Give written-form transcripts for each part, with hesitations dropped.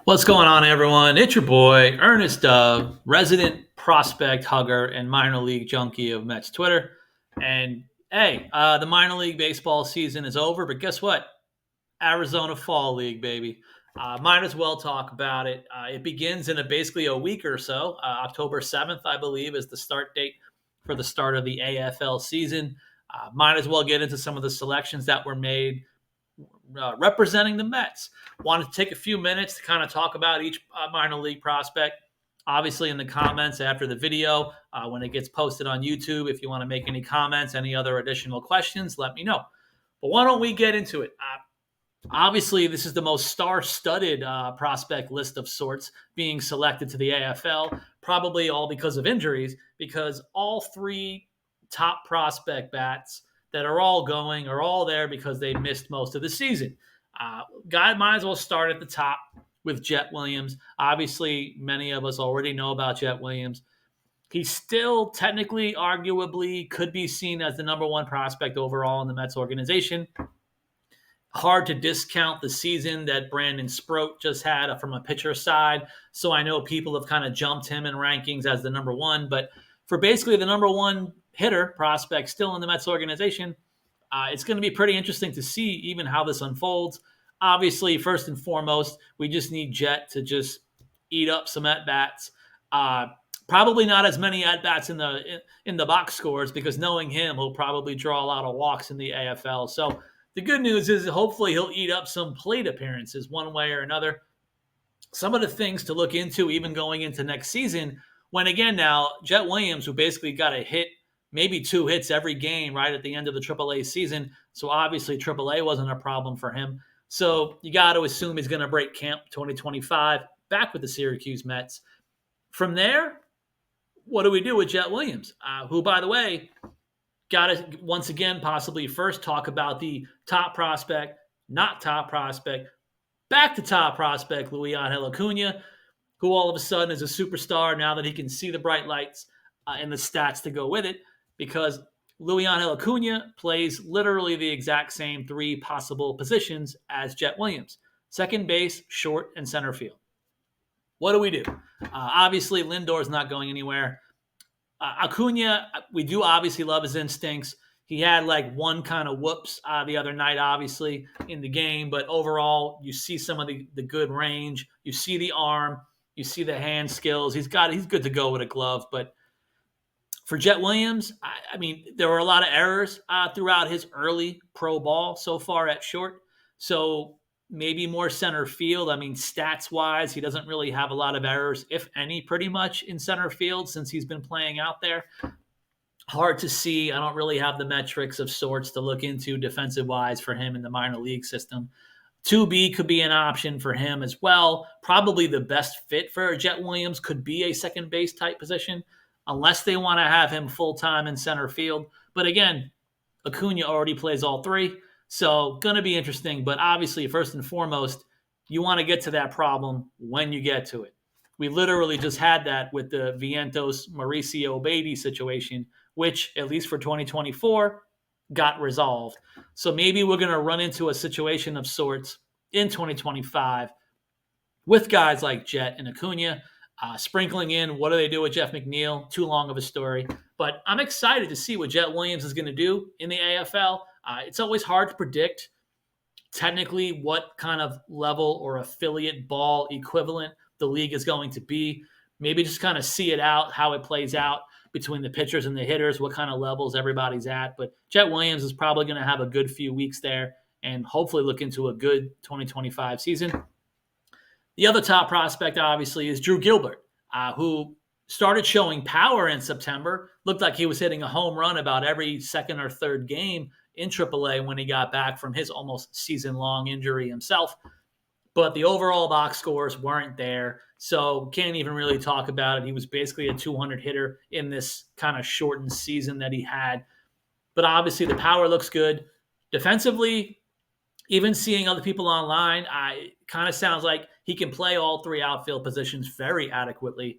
What's going on, everyone? It's your boy, Ernest Dove, resident prospect hugger and minor league junkie of Mets Twitter. And hey, the minor league baseball season is over, but guess what? Arizona Fall League, baby. Might as well talk about it. It begins in basically a week or so. October 7th, I believe, is the start date for the start of the AFL season. Might as well get into some of the selections that were made representing the Mets. Wanted to take a few minutes to kind of talk about each minor league prospect. Obviously, in the comments after the video, when it gets posted on YouTube, if you want to make any comments, any other additional questions, let me know. But why don't we get into it? Obviously, this is the most star-studded prospect list of sorts being selected to the AFL, probably all because of injuries, because all three top prospect bats that are all going are all there because they missed most of the season. Guy might as well start at the top with Jet Williams. Obviously, many of us already know about Jet Williams. He still technically, arguably, could be seen as the number one prospect overall in the Mets organization. Hard to discount the season that Brandon Sproat just had from a pitcher side. So I know people have kind of jumped him in rankings as the number one. But for basically the number one hitter prospect still in the Mets organization, it's going to be pretty interesting to see even how this unfolds. Obviously, first and foremost, we just need Jet to just eat up some at bats. Probably not as many at bats in the box scores because knowing him, he'll probably draw a lot of walks in the AFL. So the good news is hopefully he'll eat up some plate appearances one way or another. Some of the things to look into, even going into next season, when again now Jet Williams, who basically got a hit, maybe two hits every game right at the end of the AAA season. So obviously AAA wasn't a problem for him. So you got to assume he's going to break camp 2025 back with the Syracuse Mets. From there, what do we do with Jet Williams, who, by the way, got to once again possibly first talk about the top prospect, not top prospect, back to top prospect, Luis Acuna, who all of a sudden is a superstar now that he can see the bright lights and the stats to go with it, because Luis Acuna plays literally the exact same three possible positions as Jet Williams: second base, short, and center field. What do we do? Obviously, Lindor's not going anywhere. Acuna, we do obviously love his instincts. He had like one kind of whoops the other night, obviously, in the game. But overall, you see some of the good range. You see the arm. You see the hand skills. He's good to go with a glove. But for Jet Williams, I mean, there were a lot of errors throughout his early pro ball so far at short. So maybe more center field. I mean, stats wise, he doesn't really have a lot of errors, if any, pretty much in center field since he's been playing out there. Hard to see. I don't really have the metrics of sorts to look into defensive wise for him in the minor league system. 2B could be an option for him as well. Probably the best fit for Jet Williams could be a second base type position, unless they want to have him full time in center field. But again, Acuna already plays all three. So going to be interesting. But obviously, first and foremost, you want to get to that problem when you get to it. We literally just had that with the Vientos Mauricio Beatty situation, which, at least for 2024, got resolved. So maybe we're going to run into a situation of sorts in 2025 with guys like Jet and Acuna, sprinkling in what do they do with Jeff McNeil. Too long of a story. But I'm excited to see what Jet Williams is going to do in the AFL. It's always hard to predict technically what kind of level or affiliate ball equivalent the league is going to be. Maybe just kind of see it out, how it plays out between the pitchers and the hitters, what kind of levels everybody's at. But Jet Williams is probably going to have a good few weeks there and hopefully look into a good 2025 season. The other top prospect, obviously, is Drew Gilbert, who started showing power in September. Looked like he was hitting a home run about every second or third game in AAA when he got back from his almost season-long injury himself. But the overall box scores weren't there, so can't even really talk about it. He was basically a 200 hitter in this kind of shortened season that he had. But obviously the power looks good. Defensively, even seeing other people online, it kind of sounds like he can play all three outfield positions very adequately.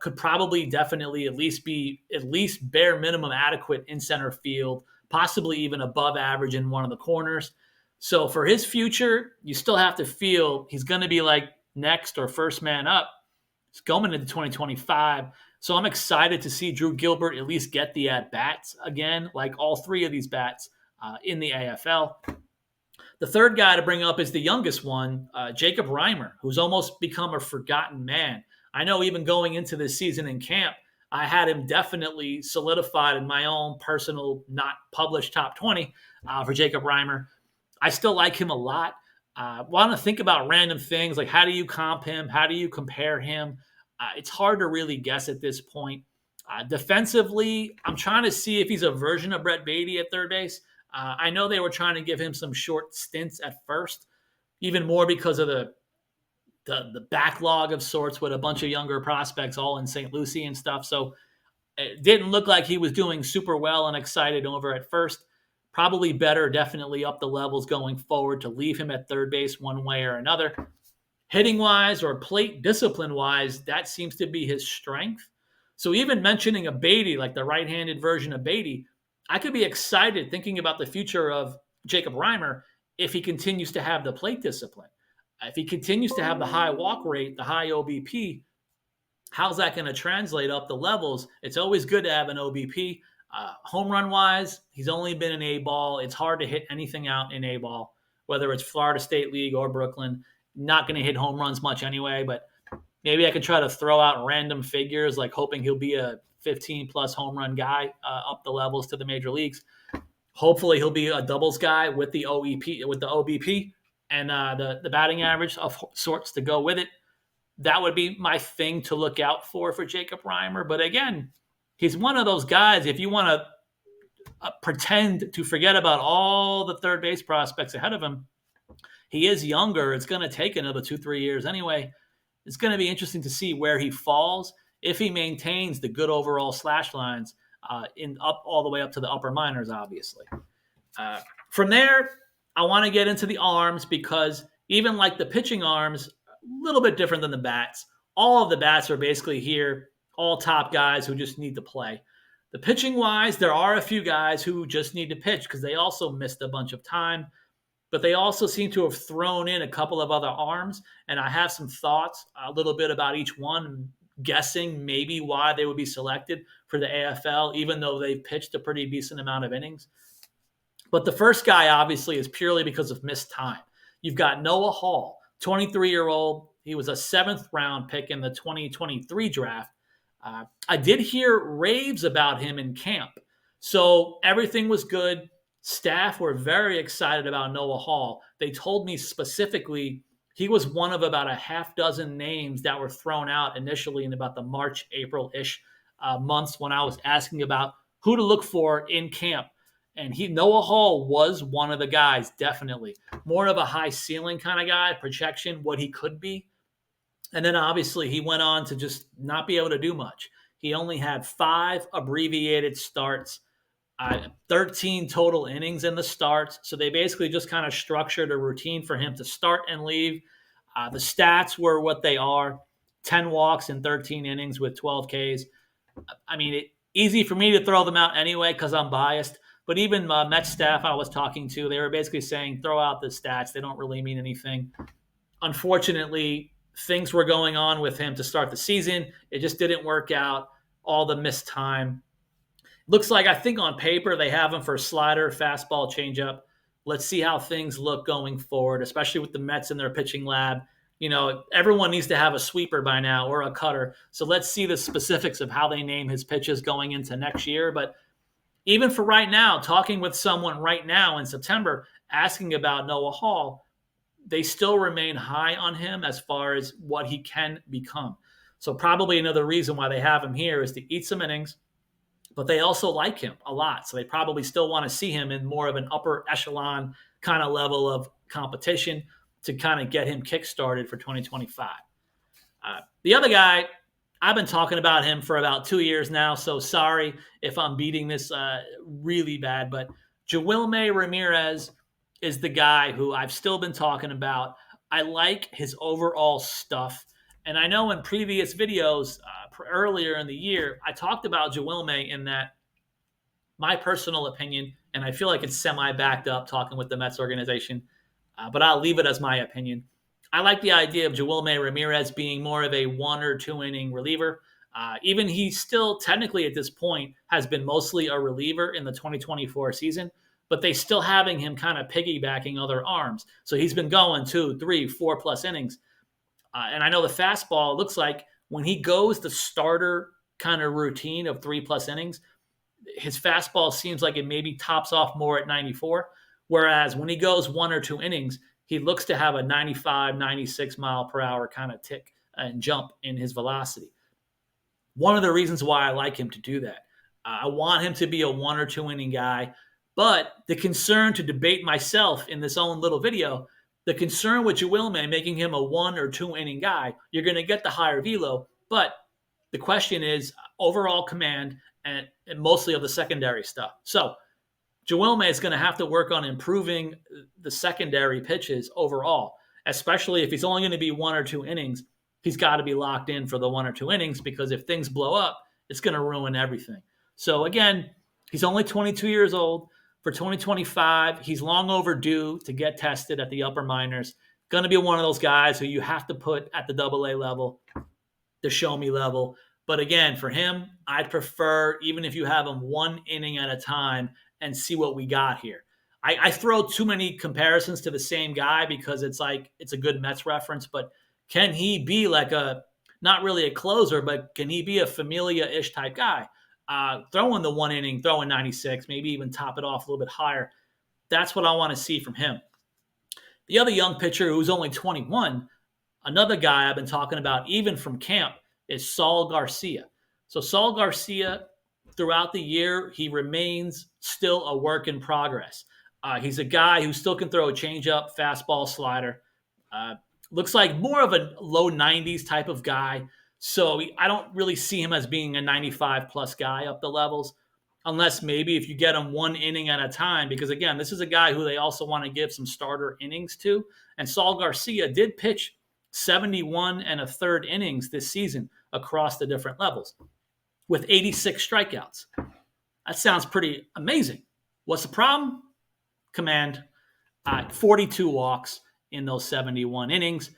Could probably definitely at least bare minimum adequate in center field, possibly even above average in one of the corners. So for his future, you still have to feel he's going to be like next or first man up going into 2025. So I'm excited to see Drew Gilbert at least get the at bats again, like all three of these bats in the AFL. The third guy to bring up is the youngest one, Jacob Reimer, who's almost become a forgotten man. I know even going into this season in camp, I had him definitely solidified in my own personal, not published top 20 for Jacob Reimer. I still like him a lot. Want to think about random things like how do you comp him? How do you compare him? It's hard to really guess at this point. Defensively, I'm trying to see if he's a version of Brett Beatty at third base. I know they were trying to give him some short stints at first, even more because of the backlog of sorts with a bunch of younger prospects all in St. Lucie and stuff. So it didn't look like he was doing super well and excited over at first. Probably better, definitely up the levels going forward to leave him at third base one way or another. Hitting wise or plate discipline wise, that seems to be his strength. So even mentioning a Beatty, like the right-handed version of Beatty, I could be excited thinking about the future of Jacob Reimer if he continues to have the plate discipline. If he continues to have the high walk rate, the high OBP, how's that going to translate up the levels? It's always good to have an OBP. Home run wise, he's only been in A ball. It's hard to hit anything out in A ball, whether it's Florida State League or Brooklyn. Not going to hit home runs much anyway, but maybe I could try to throw out random figures, like hoping he'll be a 15 plus home run guy up the levels to the major leagues. Hopefully he'll be a doubles guy with the OBP and the batting average of sorts to go with it. That would be my thing to look out for Jacob Reimer. But again, he's one of those guys, if you want to pretend to forget about all the third base prospects ahead of him, he is younger. It's going to take another 2-3 years anyway. It's going to be interesting to see where he falls if he maintains the good overall slash lines in up all the way up to the upper minors, obviously. From there, I want to get into the arms because even like the pitching arms, a little bit different than the bats. All of the bats are basically here, all top guys who just need to play. The pitching wise, there are a few guys who just need to pitch because they also missed a bunch of time, but they also seem to have thrown in a couple of other arms. And I have some thoughts a little bit about each one, guessing maybe why they would be selected for the AFL, even though they've pitched a pretty decent amount of innings. But the first guy, obviously, is purely because of missed time. You've got Noah Hall, 23-year-old. He was a seventh-round pick in the 2023 draft. I did hear raves about him in camp. So everything was good. Staff were very excited about Noah Hall. They told me specifically he was one of about a half dozen names that were thrown out initially in about the March, April-ish months when I was asking about who to look for in camp. And Noah Hall was one of the guys, definitely. More of a high ceiling kind of guy, projection, what he could be. And then obviously he went on to just not be able to do much. He only had 5 abbreviated starts, 13 total innings in the starts. So they basically just kind of structured a routine for him to start and leave. The stats were what they are: 10 walks in 13 innings with 12 Ks. I mean, easy for me to throw them out anyway because I'm biased. But even Mets staff I was talking to, they were basically saying, throw out the stats. They don't really mean anything. Unfortunately, things were going on with him to start the season. It just didn't work out. All the missed time. Looks like, I think on paper, they have him for slider, fastball, changeup. Let's see how things look going forward, especially with the Mets in their pitching lab. You know, everyone needs to have a sweeper by now or a cutter. So let's see the specifics of how they name his pitches going into next year. But even for right now, talking with someone right now in September, asking about Noah Hall, they still remain high on him as far as what he can become. So probably another reason why they have him here is to eat some innings, but they also like him a lot. So they probably still want to see him in more of an upper echelon kind of level of competition to kind of get him kickstarted for 2025. The other guy, I've been talking about him for about 2 years now, so sorry if I'm beating this really bad, but Jawilme Ramirez is the guy who I've still been talking about. I like his overall stuff. And I know in previous videos earlier in the year, I talked about Jawilme in that my personal opinion, and I feel like it's semi-backed up talking with the Mets organization, but I'll leave it as my opinion. I like the idea of Joelme Ramirez being more of a 1 or 2 inning reliever. Even he still technically at this point has been mostly a reliever in the 2024 season, but they still having him kind of piggybacking other arms. So he's been going 2, 3, 4+ innings. And I know the fastball looks like when he goes the starter kind of routine of 3+ innings, his fastball seems like it maybe tops off more at 94. Whereas when he goes 1 or 2 innings, he looks to have a 95, 96 mile per hour kind of tick and jump in his velocity. One of the reasons why I like him to do that. I want him to be a 1 or 2 inning guy. But the concern to debate myself in this own little video, the concern with Joelme making him a 1 or 2 inning guy, you're going to get the higher velo. But the question is overall command and mostly of the secondary stuff. So Joelme is going to have to work on improving the secondary pitches overall, especially if he's only going to be 1 or 2 innings. He's got to be locked in for the 1 or 2 innings because if things blow up, it's going to ruin everything. So again, he's only 22 years old. For 2025, he's long overdue to get tested at the upper minors. Going to be one of those guys who you have to put at the AA level, the show me level. But again, for him, I'd prefer, even if you have him 1 inning at a time, and see what we got here. I throw too many comparisons to the same guy because it's like it's a good Mets reference, but can he be like a not really a closer, but can he be a Familia-ish type guy? Throwing the 1 inning, throwing 96, maybe even top it off a little bit higher. That's what I want to see from him. The other young pitcher who's only 21, another guy I've been talking about even from camp, is Saul Garcia. So Saul Garcia, throughout the year, he remains still a work in progress. He's a guy who still can throw a changeup, fastball, slider. Looks like more of a low 90s type of guy. So I don't really see him as being a 95 plus guy up the levels, unless maybe if you get him 1 inning at a time. Because again, this is a guy who they also want to give some starter innings to. And Saul Garcia did pitch 71 1/3 innings this season across the different levels with 86 strikeouts. That sounds pretty amazing. What's the problem? Command. 42 walks in those 71 innings.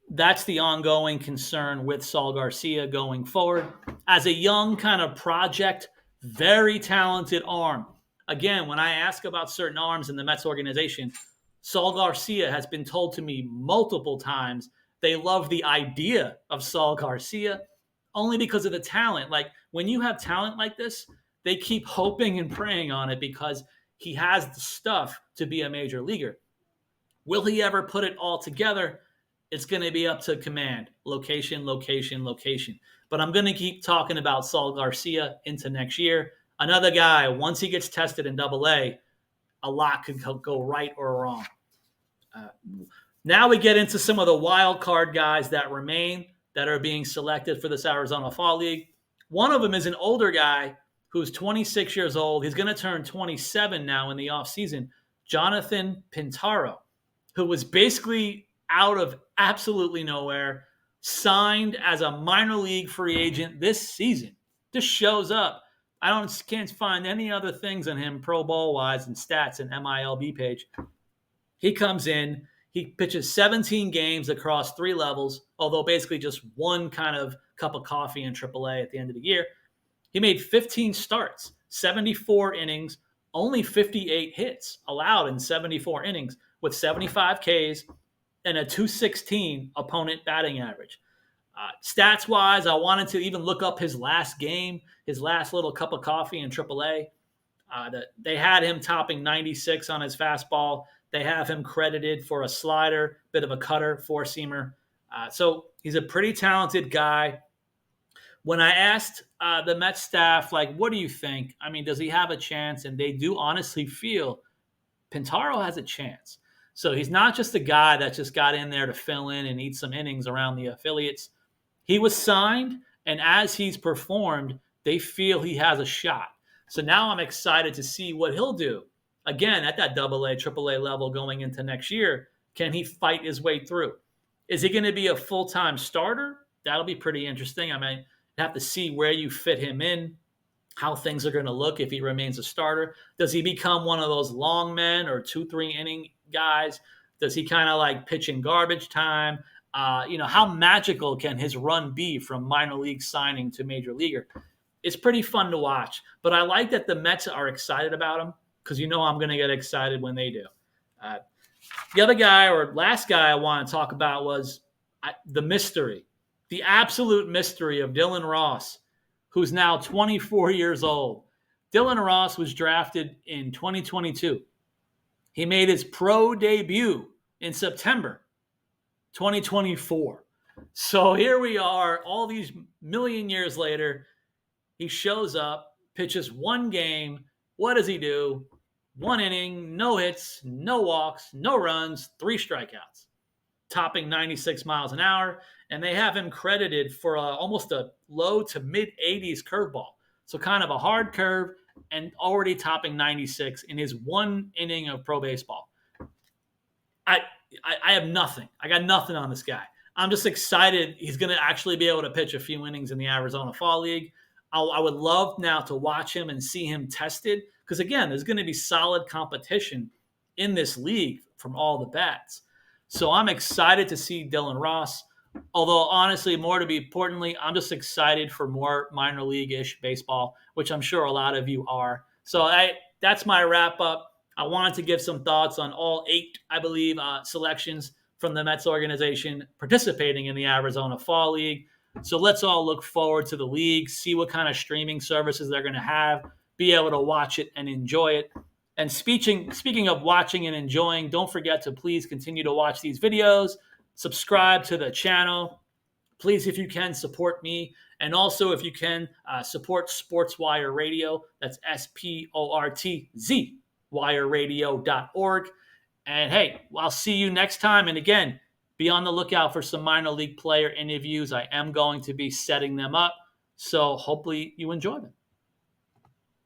That's the ongoing concern with Saul Garcia going forward. As a young kind of project, very talented arm. Again, when I ask about certain arms in the Mets organization, Saul Garcia has been told to me multiple times they love the idea of Saul Garcia only because of the talent. Like when you have talent like this, they keep hoping and praying on it because he has the stuff to be a major leaguer. Will he ever put it all together? It's going to be up to command, location, location, location. But I'm going to keep talking about Saul Garcia into next year. Another guy, once he gets tested in AA, a lot could go right or wrong. Now we get into some of the wild card guys that remain that are being selected for this Arizona Fall League. One of them is an older guy who's 26 years old. He's going to turn 27 now in the offseason. Jonathan Pintaro, who was basically out of absolutely nowhere, signed as a minor league free agent this season. Just shows up. Can't find any other things on him pro bowl wise and stats and MILB page. He comes in, he pitches 17 games across 3 levels, although basically just one kind of cup of coffee in AAA at the end of the year. He made 15 starts, 74 innings, only 58 hits allowed in 74 innings with 75 Ks and a 216 opponent batting average. Stats-wise, I wanted to even look up his last game, his last little cup of coffee in AAA. They had him topping 96 on his fastball. They have him credited for a slider, bit of a cutter, four-seamer. So he's a pretty talented guy. When I asked the Mets staff, like, what do you think? I mean, does he have a chance? And they do honestly feel Pintaro has a chance. So he's not just a guy that just got in there to fill in and eat some innings around the affiliates. He was signed, and as he's performed, they feel he has a shot. So now I'm excited to see what he'll do. Again, at that AA, AAA level going into next year, can he fight his way through? Is he going to be a full-time starter? That'll be pretty interesting. I mean, you have to see where you fit him in, how things are going to look if he remains a starter. Does he become one of those long men or 2-3 inning guys? Does he kind of like pitch in garbage time? How magical can his run be from minor league signing to major leaguer? It's pretty fun to watch. But I like that the Mets are excited about him because I'm going to get excited when they do. Uh, the other guy or last guy I want to talk about was the mystery, the absolute mystery of Dylan Ross, who's now 24 years old. Dylan Ross was drafted in 2022. He made his pro debut in September 2024. So here we are, all these million years later. He shows up, pitches one game. What does he do? One inning, no hits, no walks, no runs, 3 strikeouts, topping 96 miles an hour. And they have him credited for almost a low to mid 80s curveball. So kind of a hard curve and already topping 96 in his one inning of pro baseball. I have nothing. I got nothing on this guy. I'm just excited he's going to actually be able to pitch a few innings in the Arizona Fall League. I would love now to watch him and see him tested because, again, there's going to be solid competition in this league from all the bats. So I'm excited to see Dylan Ross. Although, honestly, more to be importantly, I'm just excited for more minor league-ish baseball, which I'm sure a lot of you are. So that's my wrap-up. I wanted to give some thoughts on all 8, I believe, selections from the Mets organization participating in the Arizona Fall League. So let's all look forward to the league, see what kind of streaming services they're going to have, be able to watch it and enjoy it. And speaking of watching and enjoying, don't forget to please continue to watch these videos, subscribe to the channel. Please, if you can, support me. And also, if you can, support SportsWire Radio. That's SPORTZ, wireradio.org. And hey, I'll see you next time. And again, be on the lookout for some minor league player interviews. I am going to be setting them up. So hopefully you enjoy them.